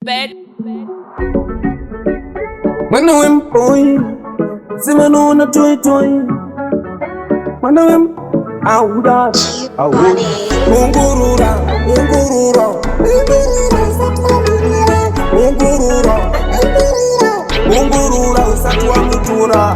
Bed. Mwana Wemu Bhoyi, simanona toy toy. Mwana Wemu, auda, auda. Wongorora, Wongorora, Wongorora, Wongorora, usati wamutora.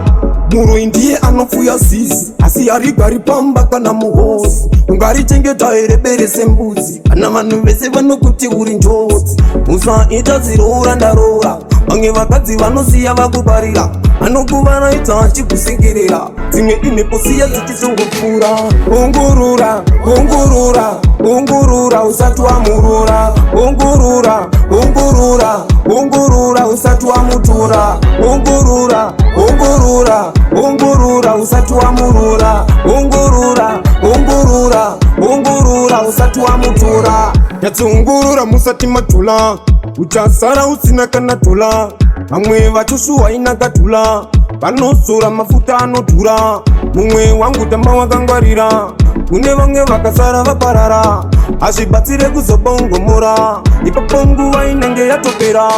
Bhuru ndiye anofuya zizi, asi harigari pamba kana muhosi. Ungarichengeta here bere sembuzi, kana vanhu vese vanokuti uri njodzi. Musaita ziroora ndaroora, vamwe vakadzi vanosiya vakubarira, anokuvaraidza achikusekerera, dzimwe imhepo siya dzichizongopfuura. Wongorora, wongorora, wongorora usati wamurora. Wongorora, wongorora, wongorora usati wamutora. Wongorora, wongorora, wongorora usati wamurora. Wongorora, wongorora, wongorora usati wamutora. Yatsongorora musati matula, uchasara usina kana tola. Vamwe vachoshuwa inakatula, vanosora mafuta anodhura. Mumwe wangu tamba wakangwarira, kune vamwe vakasara vaparara. Hazvibatsire kuzobongomora, ipapo nguva inenge yatopera.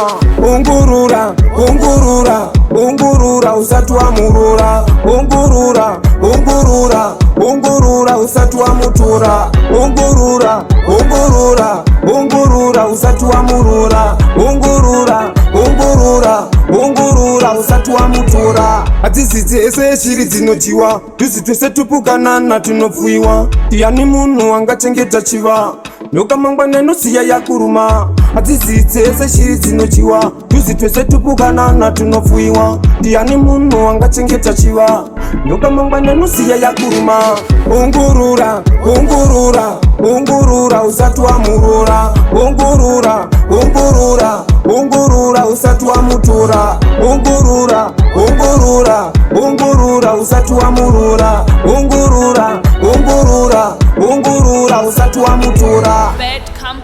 Wongorora, wongorora, wongorora usati wamurora. Wongorora, wongorora, wongorora usati wamutora. Wongorora, wongorora, wongorora usati wamurora. Wongorora, wongorora, wongorora usati wamutora. Hadzisi dzese shiri dzinodyiwa, tusi twese tupukanana tunopfuyiwa. Ndiani munhu angachengeta chiva, nyoka mangwana inosiya yakuruma. Hadzisi dzese shiri dzinodyiwa, tusi twese tupukanana tunopfuyiwa. Ndiani munhu angachengeta chiva, nyoka mangwana inosiya yakuruma. Wongorora, wongorora, wongorora usati wamurora. Wongorora, wongorora, wongorora usati wamutora. Wongorora, wongorora, wongorora usati wamurora. Wongorora, wongorora, wongorora usati wamutora. Bed come